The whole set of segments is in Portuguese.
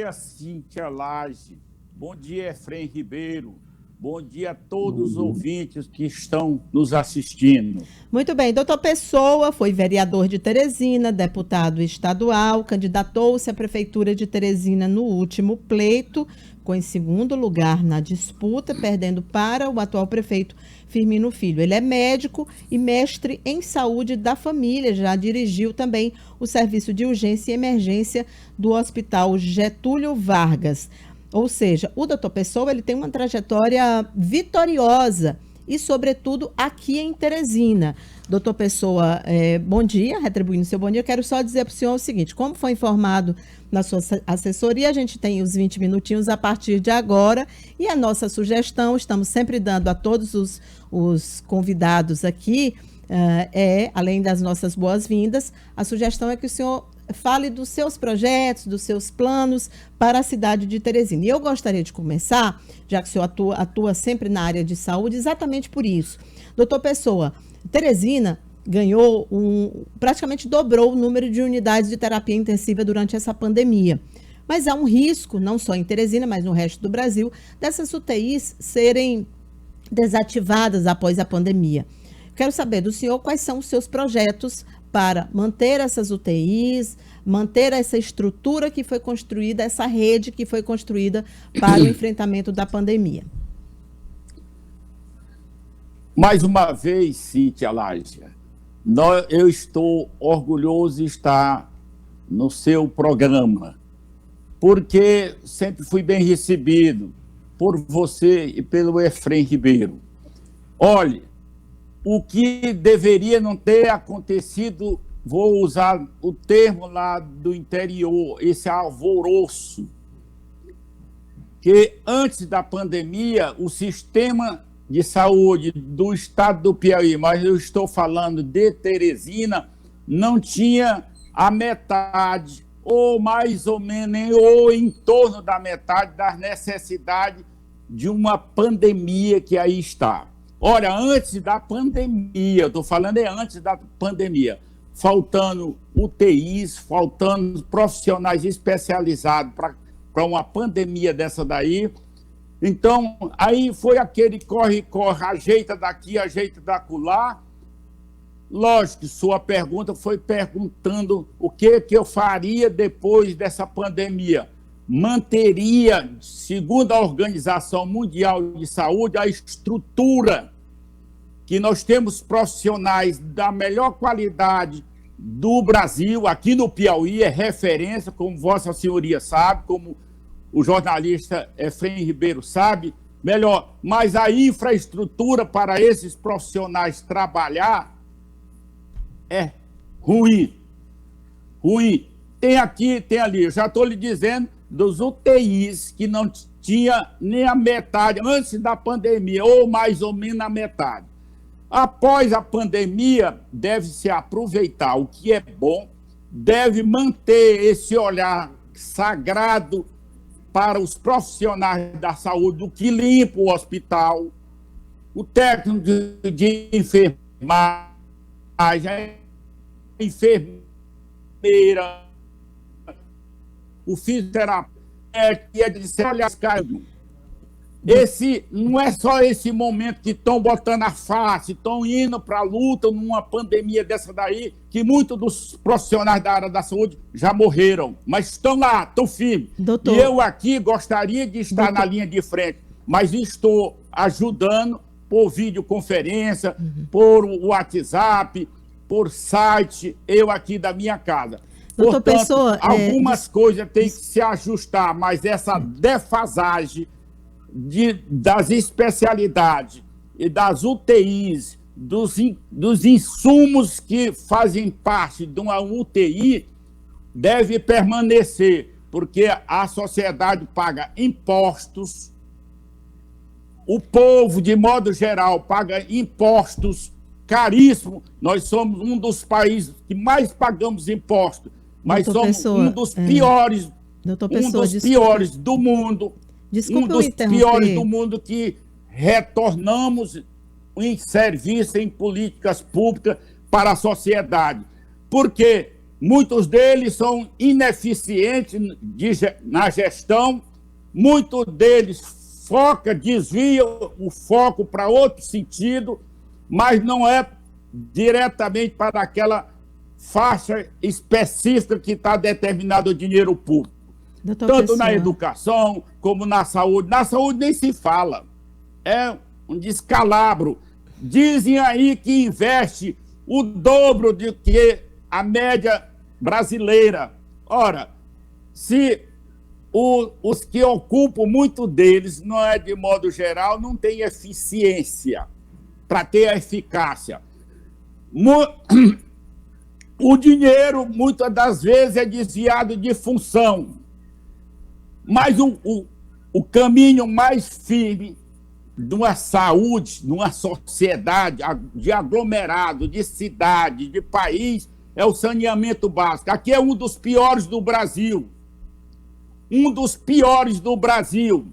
dia, Cíntia Laje. Bom dia, Efrem Ribeiro. Bom dia a todos os ouvintes que estão nos assistindo. Muito bem, doutor Pessoa foi vereador de Teresina, deputado estadual, candidatou-se à prefeitura de Teresina no último pleito, ficou em segundo lugar na disputa, perdendo para o atual prefeito Firmino Filho. Ele é médico e mestre em saúde da família, já dirigiu também o serviço de urgência e emergência do Hospital Getúlio Vargas. Ou seja, o doutor Pessoa ele tem uma trajetória vitoriosa e, sobretudo, aqui em Teresina. Doutor Pessoa, bom dia, retribuindo seu bom dia. Eu quero só dizer para o senhor o seguinte, como foi informado na sua assessoria, a gente tem os 20 minutinhos a partir de agora e a nossa sugestão, estamos sempre dando a todos os convidados aqui, além das nossas boas-vindas, a sugestão é que o senhor fale dos seus projetos, dos seus planos para a cidade de Teresina. E eu gostaria de começar, já que o senhor atua sempre na área de saúde, exatamente por isso. Doutor Pessoa, Teresina ganhou, praticamente dobrou o número de unidades de terapia intensiva durante essa pandemia. Mas há um risco, não só em Teresina, mas no resto do Brasil, dessas UTIs serem desativadas após a pandemia. Quero saber do senhor quais são os seus projetos para manter essas UTIs, manter essa estrutura que foi construída, essa rede que foi construída para o enfrentamento da pandemia. Mais uma vez, Cíntia Laje, eu estou orgulhoso de estar no seu programa, porque sempre fui bem recebido por você e pelo Efrem Ribeiro. Olhe, o que deveria não ter acontecido, vou usar o termo lá do interior, esse alvoroço, que antes da pandemia, o sistema de saúde do estado do Piauí, mas eu estou falando de Teresina, não tinha a metade, ou mais ou menos, ou em torno da metade das necessidades de uma pandemia que aí está. Olha, antes da pandemia, eu estou falando antes da pandemia, faltando UTIs, faltando profissionais especializados para uma pandemia dessa daí. Então, aí foi aquele corre-corre, ajeita daqui, ajeita dacolá. Lógico que sua pergunta foi perguntando o que eu faria depois dessa pandemia. Manteria, segundo a Organização Mundial de Saúde, a estrutura que nós temos profissionais da melhor qualidade do Brasil, aqui no Piauí, é referência, como Vossa Senhoria sabe, como o jornalista Efrem Ribeiro sabe, melhor, mas a infraestrutura para esses profissionais trabalhar é ruim. Ruim. Tem aqui, tem ali, eu já estou lhe dizendo, dos UTIs que não tinha nem a metade, antes da pandemia, ou mais ou menos a metade. Após a pandemia, deve-se aproveitar o que é bom, deve manter esse olhar sagrado para os profissionais da saúde, o que limpa o hospital, o técnico de enfermagem, a enfermeira, o fisioterapeuta, que é de olhar as caras. Não é só esse momento que estão botando a face, estão indo para a luta numa pandemia dessa daí, que muitos dos profissionais da área da saúde já morreram, mas estão lá, estão firmes. Doutor, e eu aqui gostaria de estar na linha de frente, mas estou ajudando por videoconferência, por WhatsApp, por site, eu aqui da minha casa. Doutor Portanto, Pessoa, algumas coisas têm que se ajustar, mas essa defasagem das especialidades e das UTIs, dos insumos que fazem parte de uma UTI, deve permanecer, porque a sociedade paga impostos, o povo, de modo geral, paga impostos caríssimos. Nós somos um dos países que mais pagamos impostos, mas somos um dos piores, piores do mundo. Desculpe, um dos piores do mundo que retornamos em serviço, em políticas públicas para a sociedade. Porque Muitos deles são ineficientes na gestão, muitos deles desviam o foco para outro sentido, mas não é diretamente para aquela faixa específica que está determinado o dinheiro público. Doutor Tanto Pessoa. na educação como na saúde. Na saúde nem se fala. É um descalabro. Dizem aí que investe o dobro de que a média brasileira. Ora, se os que ocupam, muito deles, não é de modo geral, não tem eficiência para ter a eficácia. O dinheiro, muitas das vezes, é desviado de função. Mas o caminho mais firme de uma saúde, de uma sociedade, de aglomerado, de cidade, de país, é o saneamento básico. Aqui é um dos piores do Brasil. Um dos piores do Brasil.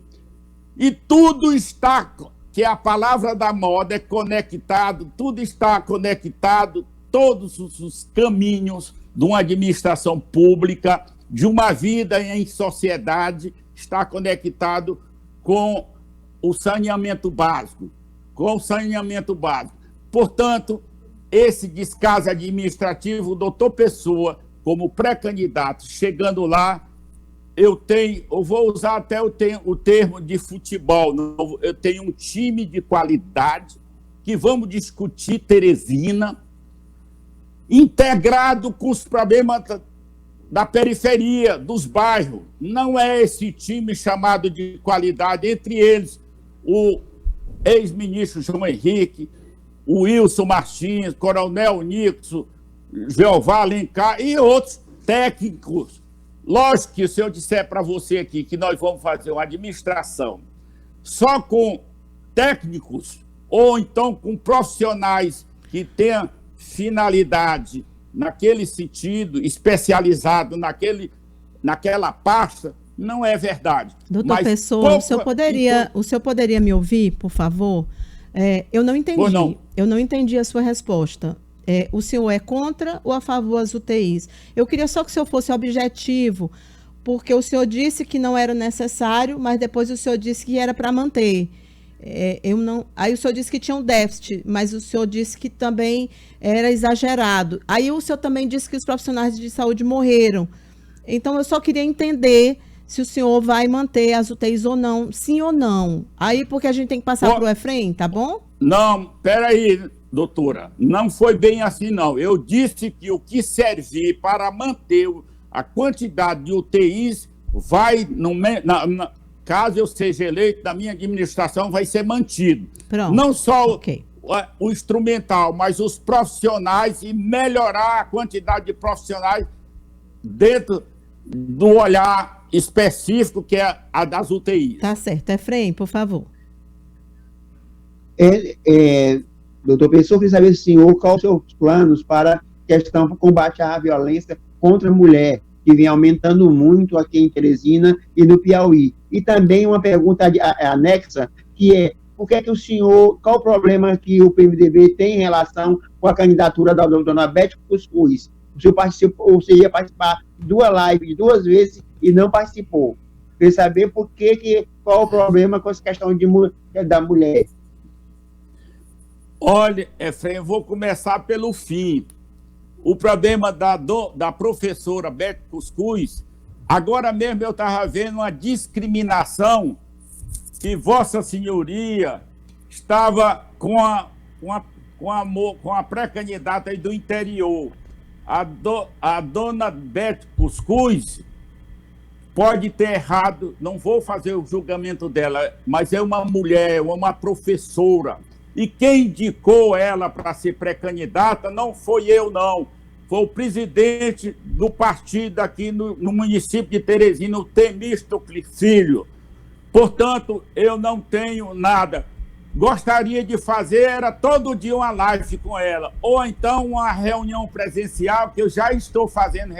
E tudo está, que é a palavra da moda, é conectado, tudo está conectado, todos os caminhos de uma administração pública, de uma vida em sociedade, está conectado com o saneamento básico. Com o saneamento básico. Portanto, esse descaso administrativo, o doutor Pessoa, como pré-candidato, chegando lá, eu vou usar até o termo de futebol, eu tenho um time de qualidade, que vamos discutir Teresina, integrado com os problemas da periferia, dos bairros. Não é esse time chamado de qualidade, entre eles o ex-ministro João Henrique, o Wilson Martins, Coronel Nixon, Jeová Alencar e outros técnicos. Lógico que se eu disser para você aqui que nós vamos fazer uma administração só com técnicos ou então com profissionais que tenham finalidade naquele sentido, especializado naquela pasta, não é verdade. Doutor Pessoa, o senhor poderia me ouvir, por favor? Eu não entendi. Pois não. Eu não entendi a sua resposta. O senhor é contra ou a favor das UTIs? Eu queria só que o senhor fosse objetivo, porque o senhor disse que não era necessário, mas depois o senhor disse que era para manter. Aí o senhor disse que tinha um déficit, mas o senhor disse que também era exagerado. Aí o senhor também disse que os profissionais de saúde morreram. Então eu só queria entender se o senhor vai manter as UTIs ou não, sim ou não. Aí porque a gente tem que passar para o Efrem, tá bom? Não, peraí, doutora, não foi bem assim não. Eu disse que o que servir para manter a quantidade de UTIs vai, caso eu seja eleito, da minha administração vai ser mantido. Pronto. Não só o instrumental, mas os profissionais e melhorar a quantidade de profissionais dentro do olhar específico que é a das UTIs. Tá certo. Efrem, por favor. Doutor Pessoa, queria saber, senhor, quais os seus planos para a questão do combate à violência contra a mulher, que vem aumentando muito aqui em Teresina e no Piauí. E também uma pergunta anexa, que é, qual o problema que o PMDB tem em relação com a candidatura da dona Beth Cuscuz? Você ia participar de 2 lives 2 vezes e não participou. Queria saber qual o problema com essa questão da mulher. Olha, Efrem, eu vou começar pelo fim. O problema da professora Beth Cuscuz, agora mesmo eu estava vendo uma discriminação que Vossa Senhoria estava com a pré-candidata aí do interior. A dona Beth Cuscuz pode ter errado, não vou fazer o julgamento dela, mas é uma mulher, uma professora. E quem indicou ela para ser pré-candidata não foi eu, não. Foi o presidente do partido aqui no município de Teresina, o Temístocles Filho. Portanto, eu não tenho nada. Gostaria de fazer todo dia uma live com ela, ou então uma reunião presencial, que eu já estou fazendo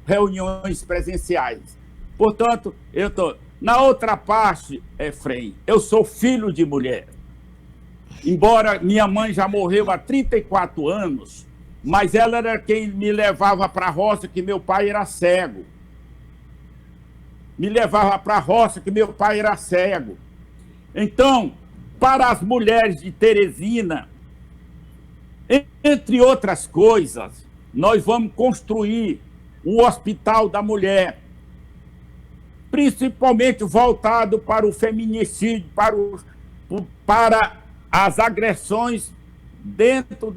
reuniões presenciais. Portanto, eu estou... Na outra parte, Efrem, eu sou filho de mulher. Embora minha mãe já morreu há 34 anos, mas ela era quem me levava para a roça, que meu pai era cego. Me levava para a roça, que meu pai era cego. Então, para as mulheres de Teresina, entre outras coisas, nós vamos construir o Hospital da Mulher, principalmente voltado para o feminicídio, para as agressões dentro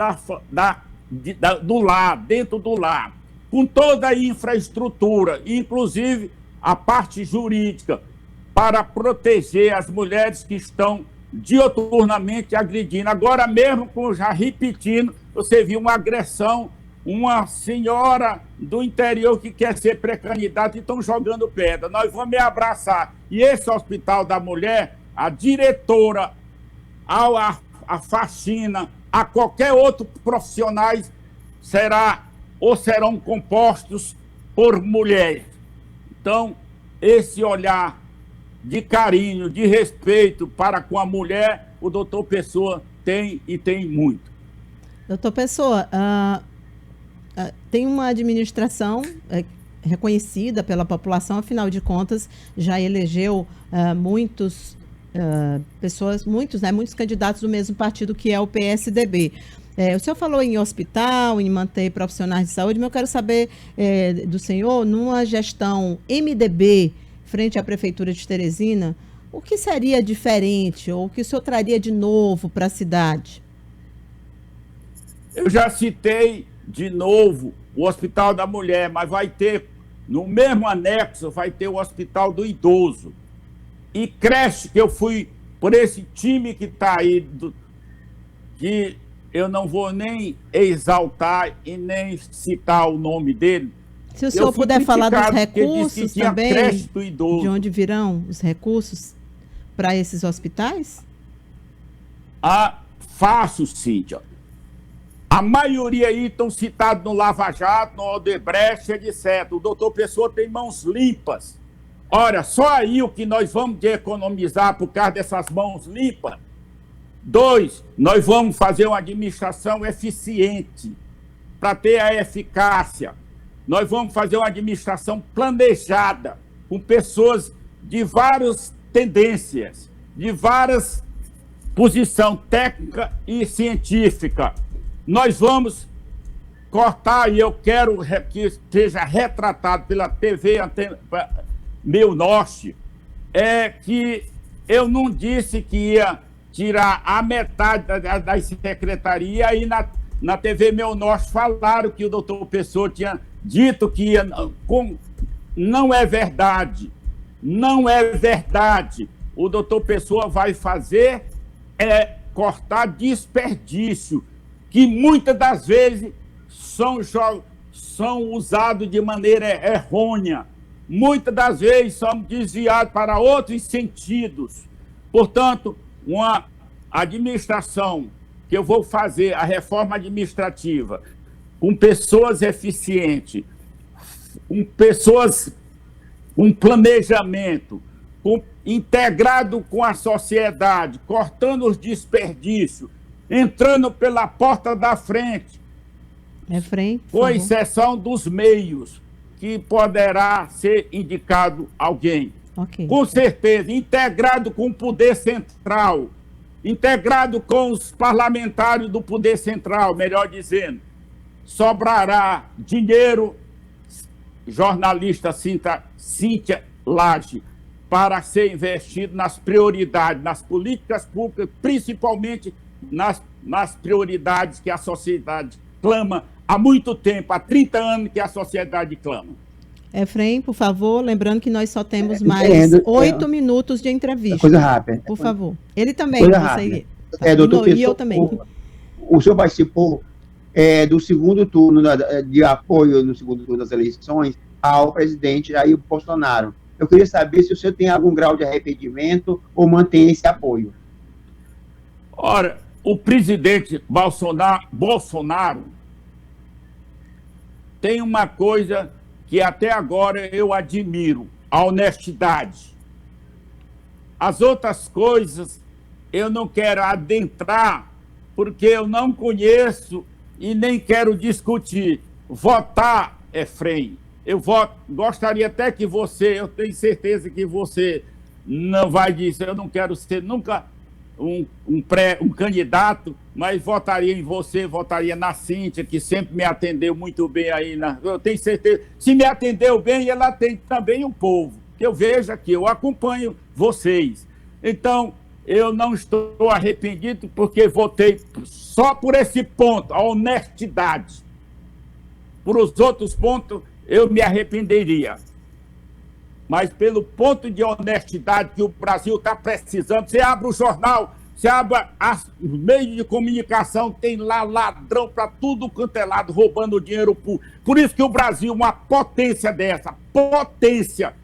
do lar, dentro do lar, com toda a infraestrutura, inclusive a parte jurídica, para proteger as mulheres que estão dioturnamente agredindo. Agora mesmo, já repetindo, você viu uma agressão, uma senhora do interior que quer ser pré-candidata e estão jogando pedra. Nós vamos me abraçar. E esse Hospital da Mulher, a diretora, a faxina, a qualquer outro profissionais serão compostos por mulheres. Então, esse olhar de carinho, de respeito para com a mulher, o doutor Pessoa tem e tem muito. Doutor Pessoa, tem uma administração reconhecida pela população, afinal de contas, já elegeu muitos candidatos do mesmo partido que é o PSDB. O senhor falou em hospital, em manter profissionais de saúde, mas eu quero saber do senhor, numa gestão MDB, frente à Prefeitura de Teresina, o que seria diferente, ou o que o senhor traria de novo para a cidade? Eu já citei de novo o Hospital da Mulher, mas vai ter, no mesmo anexo, vai ter o Hospital do Idoso. E creche, que eu fui por esse time que está aí, que eu não vou nem exaltar e nem citar o nome dele. Se o senhor puder falar dos recursos também, de onde virão os recursos para esses hospitais? Fácil, Cíntia. A maioria aí estão citados no Lava Jato, no Odebrecht, etc. O doutor Pessoa tem mãos limpas. Olha, só aí o que nós vamos economizar por causa dessas mãos limpas. 2, nós vamos fazer uma administração eficiente para ter a eficácia. Nós vamos fazer uma administração planejada, com pessoas de várias tendências, de várias posições técnica e científica. Nós vamos cortar, e eu quero que esteja retratado pela TV Meu Norte, que eu não disse que ia tirar a metade das secretarias, e aí na TV Meu Norte falaram que o doutor Pessoa tinha dito que ia... Não é verdade. Não é verdade. O doutor Pessoa vai fazer cortar desperdício, que muitas das vezes são usados de maneira errônea. Muitas das vezes são desviados para outros sentidos. Portanto, uma administração que eu vou fazer, a reforma administrativa, com pessoas eficientes, com pessoas com planejamento, integrado com a sociedade, cortando os desperdícios, entrando pela porta da frente, com exceção dos meios, que poderá ser indicado alguém. Okay. Com certeza, integrado com o poder central, integrado com os parlamentares do poder central, melhor dizendo, sobrará dinheiro, jornalista Cíntia Lage, para ser investido nas prioridades, nas políticas públicas, principalmente nas prioridades que a sociedade clama há muito tempo, há 30 anos que a sociedade clama. Efraim, por favor, lembrando que nós só temos mais 8 minutos de entrevista. Coisa rápida. Por favor. Ele também. Coisa rápida. Doutor Pessoa, e eu também. O senhor participou do segundo turno, de apoio no segundo turno das eleições ao presidente Jair Bolsonaro. Eu queria saber se o senhor tem algum grau de arrependimento ou mantém esse apoio. Ora, o presidente Bolsonaro tem uma coisa que até agora eu admiro, a honestidade. As outras coisas eu não quero adentrar, porque eu não conheço e nem quero discutir. Votar, Efraim, gostaria até que você, eu tenho certeza que você não vai dizer, eu não quero ser nunca um candidato, mas votaria em você, votaria na Cíntia, que sempre me atendeu muito bem aí. Eu tenho certeza, se me atendeu bem, ela atende também o povo, que eu vejo aqui, eu acompanho vocês. Então, eu não estou arrependido porque votei só por esse ponto, a honestidade. Por os outros pontos, eu me arrependeria. Mas pelo ponto de honestidade que o Brasil está precisando, você abre o jornal, você abre os meios de comunicação, tem lá ladrão para tudo quanto é lado, roubando o dinheiro público. Por isso que o Brasil, uma potência dessa, potência,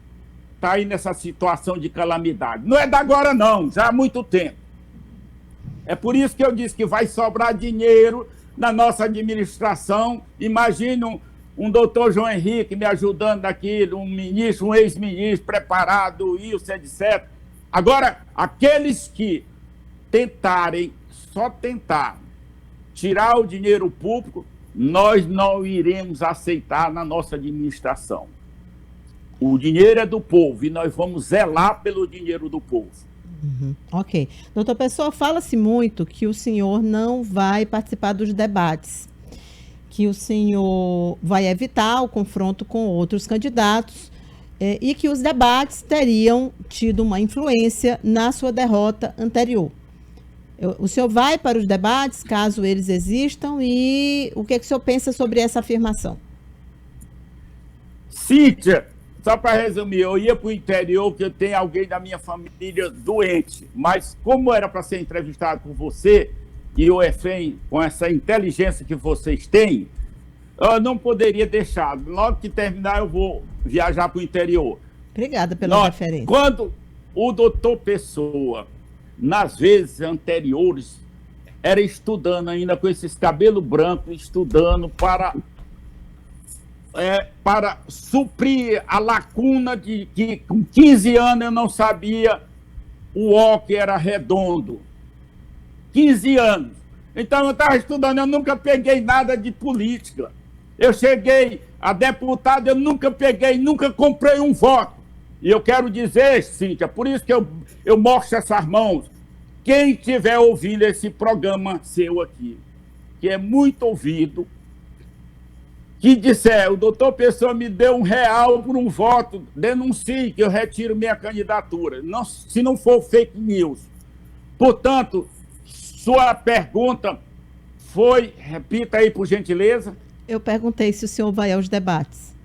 está aí nessa situação de calamidade. Não é de agora não, já há muito tempo. É por isso que eu disse que vai sobrar dinheiro na nossa administração. Imagine um doutor João Henrique me ajudando aqui, um ministro, um ex-ministro preparado, isso, etc. Agora, aqueles que tentarem, só tentar tirar o dinheiro público, nós não iremos aceitar na nossa administração. O dinheiro é do povo e nós vamos zelar pelo dinheiro do povo. Ok. Doutor Pessoa, fala-se muito que o senhor não vai participar dos debates, que o senhor vai evitar o confronto com outros candidatos e que os debates teriam tido uma influência na sua derrota anterior. O senhor vai para os debates, caso eles existam, e o que o senhor pensa sobre essa afirmação? Cíntia, só para resumir, eu ia para o interior porque eu tenho alguém da minha família doente, mas como era para ser entrevistado por você, e o Efraim, com essa inteligência que vocês têm, eu não poderia deixar. Logo que terminar, eu vou viajar para o interior. Obrigada pela referência. Quando o doutor Pessoa, nas vezes anteriores, era estudando ainda com esses cabelos brancos, estudando para suprir a lacuna de que com 15 anos eu não sabia o O que era redondo. 15 anos. Então eu estava estudando, eu nunca peguei nada de política. Eu cheguei a deputado, eu nunca peguei, nunca comprei um voto. E eu quero dizer, Cíntia, por isso que eu mostro essas mãos. Quem estiver ouvindo esse programa seu aqui, que é muito ouvido, que disser, o doutor Pessoa me deu R$1 por um voto, denuncie que eu retiro minha candidatura. Não, se não for fake news. Portanto, sua pergunta foi, repita aí por gentileza. Eu perguntei se o senhor vai aos debates.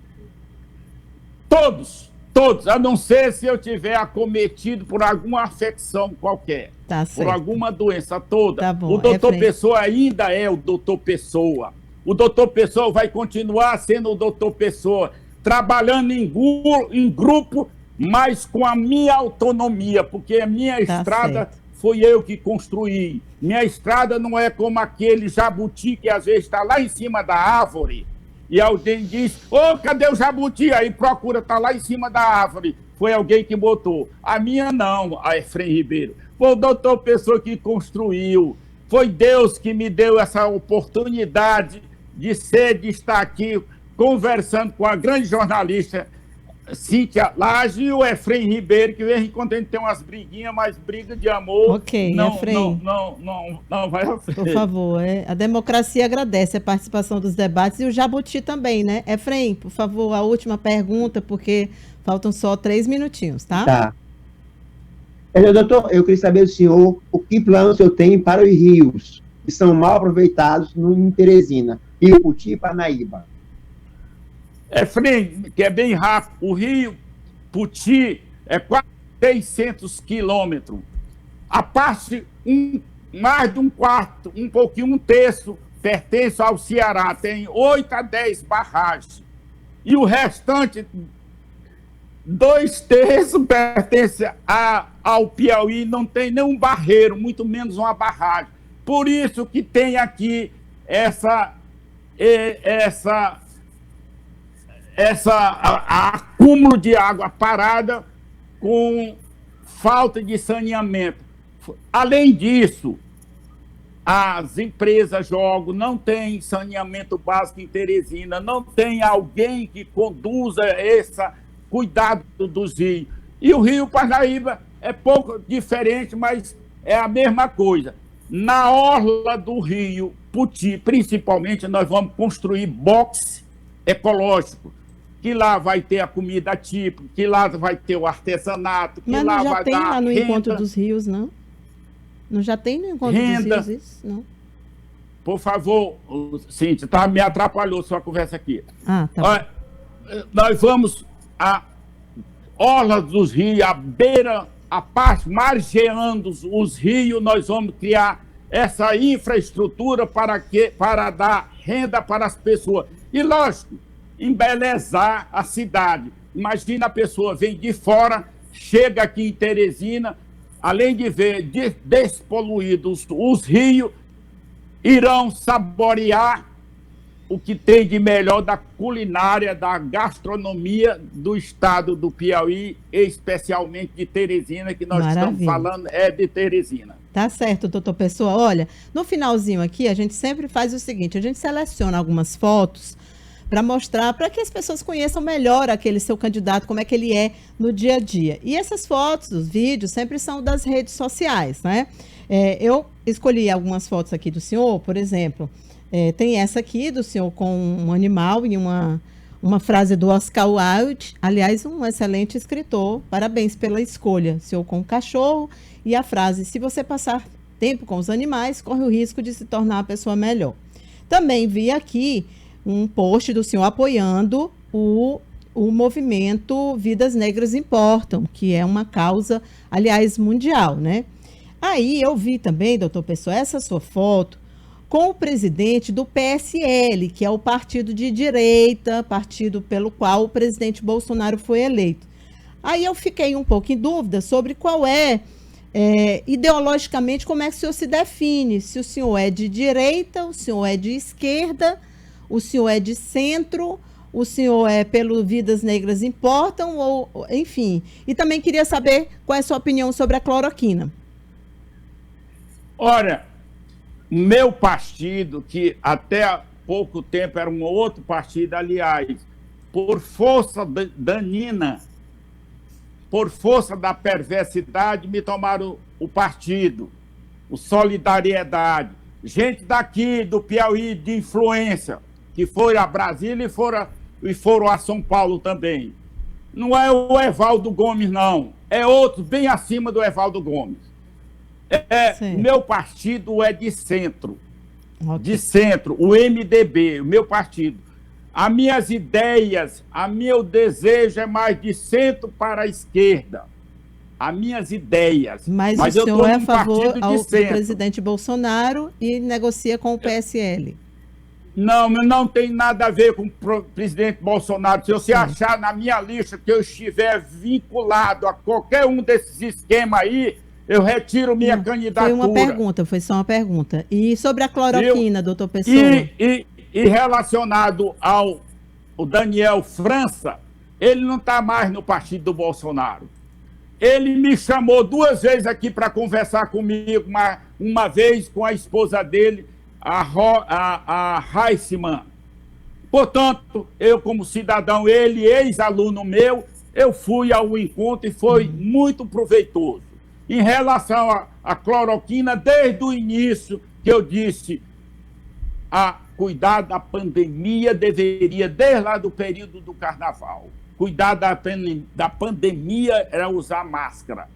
Todos, a não ser se eu tiver acometido por alguma afecção qualquer, tá certo, por alguma doença toda. Tá bom, o doutor Pessoa ainda é o doutor Pessoa. O doutor Pessoa vai continuar sendo o doutor Pessoa, trabalhando em grupo, mas com a minha autonomia, porque a minha estrada foi eu que construí. Minha estrada não é como aquele jabuti que às vezes está lá em cima da árvore e alguém diz, cadê o jabuti? Aí procura, está lá em cima da árvore. Foi alguém que botou. A minha não, a Efraim Ribeiro. Foi o doutor Pessoa que construiu. Foi Deus que me deu essa oportunidade de estar aqui conversando com a grande jornalista Cíntia Laje e o Efraim Ribeiro, que de vez em quando a gente tem umas briguinhas, mas briga de amor. Ok, não, Efraim. Não vai à frente. Por favor, a democracia agradece a participação dos debates e o Jabuti também, né? Efraim, por favor, a última pergunta, porque faltam só 3 minutinhos, tá? Tá. Doutor, eu queria saber do senhor o que plano o senhor tem para os rios que são mal aproveitados em Teresina, Rio Puti e Parnaíba. Efraim, que é bem rápido, o Rio Puti é quase 600 quilômetros. A parte, mais de um quarto, um terço, pertence ao Ceará, tem 8 a 10 barragens. E o restante, 2 terços, pertence ao Piauí, não tem nenhum barreiro, muito menos uma barragem. Por isso que tem aqui acúmulo de água parada com falta de saneamento. Além disso, as empresas jogam, não tem saneamento básico em Teresina, não tem alguém que conduza esse cuidado dos rios. E o Rio Parnaíba é pouco diferente, mas é a mesma coisa. Na orla do rio Puti, principalmente, nós vamos construir boxe ecológico, que lá vai ter a comida típica, que lá vai ter o artesanato, que Mas lá não já vai tem dar lá no renda. Encontro dos Rios, não? Não já tem no Encontro Renda. dos Rios isso? Não. Por favor, Cíntia, me atrapalhou sua conversa aqui. Ah, tá. Olha, nós vamos a orla dos rios, a beira, a parte margeando os rios, nós vamos criar essa infraestrutura para dar renda para as pessoas. E, lógico, embelezar a cidade. Imagina a pessoa vem de fora, chega aqui em Teresina, além de ver despoluídos os rios, irão saborear o que tem de melhor da culinária, da gastronomia do estado do Piauí, especialmente de Teresina, que nós estamos falando é de Teresina. Tá certo, doutor Pessoa. Olha, no finalzinho aqui, a gente sempre faz o seguinte, a gente seleciona algumas fotos para mostrar, para que as pessoas conheçam melhor aquele seu candidato, como é que ele é no dia a dia. E essas fotos, os vídeos, sempre são das redes sociais, né? Eu escolhi algumas fotos aqui do senhor, por exemplo, tem essa aqui do senhor com um animal e uma frase do Oscar Wilde, aliás, um excelente escritor, parabéns pela escolha, senhor com um cachorro, e a frase, se você passar tempo com os animais, corre o risco de se tornar uma pessoa melhor. Também vi aqui um post do senhor apoiando o movimento Vidas Negras Importam, que é uma causa, aliás, mundial, né? Aí eu vi também, doutor Pessoa, essa sua foto com o presidente do PSL, que é o partido de direita, partido pelo qual o presidente Bolsonaro foi eleito. Aí eu fiquei um pouco em dúvida sobre qual ideologicamente, como é que o senhor se define, se o senhor é de direita, o senhor é de esquerda, o senhor é de centro, o senhor é pelo Vidas Negras Importam, ou enfim. E também queria saber qual é a sua opinião sobre a cloroquina. Olha, meu partido, que até há pouco tempo era um outro partido, aliás, por força danina, por força da perversidade, me tomaram o partido, o Solidariedade. Gente daqui, do Piauí, de influência, que foi a Brasília e foram a São Paulo também. Não é o Evaldo Gomes, não. É outro bem acima do Evaldo Gomes. Meu partido é de centro. Okay. De centro, o MDB, o meu partido. As minhas ideias, meu desejo é mais de centro para a esquerda. As minhas ideias. Mas o senhor é a favor do presidente Bolsonaro e negocia com o PSL? Não tem nada a ver com o presidente Bolsonaro. Se você achar na minha lista que eu estiver vinculado a qualquer um desses esquemas aí, eu retiro minha candidatura. Foi só uma pergunta. E sobre a cloroquina, doutor Pessoa? E relacionado ao Daniel França, ele não está mais no partido do Bolsonaro. Ele me chamou 2 vezes aqui para conversar comigo, uma vez com a esposa dele, a Heissman. Portanto, eu como cidadão, ele ex-aluno meu, eu fui ao encontro e foi muito proveitoso. Em relação à cloroquina, desde o início que eu disse, cuidar da pandemia deveria, desde lá do período do carnaval. Cuidar da pandemia era usar máscara.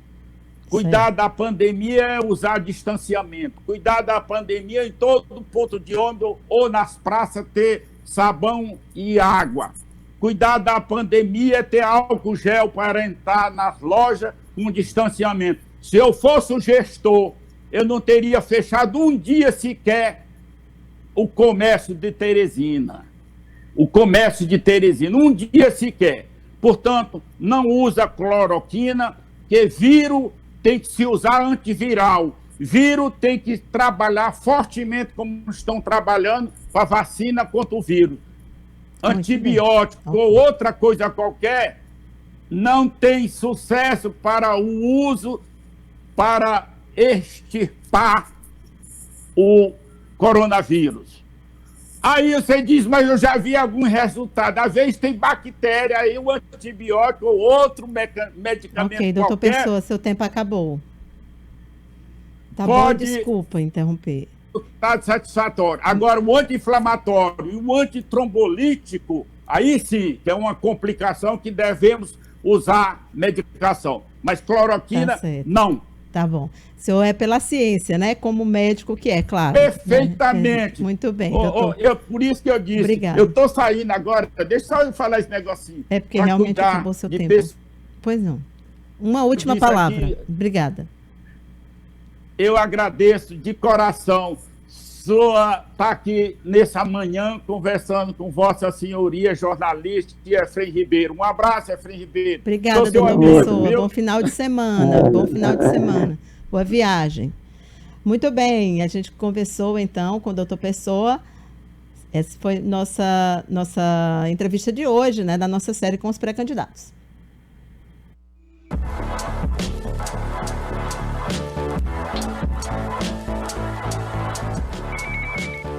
Cuidar da pandemia é usar distanciamento. Cuidar da pandemia em todo ponto de ônibus ou nas praças ter sabão e água. Cuidar da pandemia é ter álcool gel para entrar nas lojas com distanciamento. Se eu fosse o gestor, eu não teria fechado um dia sequer o comércio de Teresina. O comércio de Teresina, um dia sequer. Portanto, não usa cloroquina, que vírus tem que se usar antiviral. Vírus tem que trabalhar fortemente como estão trabalhando para vacina contra o vírus. Antibiótico ou outra coisa qualquer não tem sucesso para o uso para extirpar o coronavírus. Aí você diz, mas eu já vi algum resultado. Às vezes tem bactéria, aí um antibiótico ou outro medicamento Ok, doutor qualquer Pessoa, seu tempo acabou. Tá pode bom, desculpa interromper. resultado satisfatório. Agora, o anti-inflamatório e o antitrombolítico, aí sim, que é uma complicação que devemos usar medicação. Mas cloroquina, Tá certo. não. Tá bom. O senhor é pela ciência, né? Como médico que é, claro. Perfeitamente. Muito bem, doutor. Por isso que eu disse, Obrigada. eu estou saindo agora, deixa só eu falar esse negocinho. É porque pra realmente cuidar acabou seu de tempo. pessoas. Pois não. Uma última disse palavra. aqui- Obrigada. Eu agradeço de coração sua estar aqui nessa manhã conversando com Vossa Senhoria, jornalista e Efrem Ribeiro. Um abraço, Efrem Ribeiro. Obrigada, Sou seu doutor amigo, Pessoa. viu? Bom final de semana. Bom final de semana. Boa viagem. Muito bem, a gente conversou então com o doutor Pessoa. Essa foi nossa entrevista de hoje, né, da nossa série com os pré-candidatos.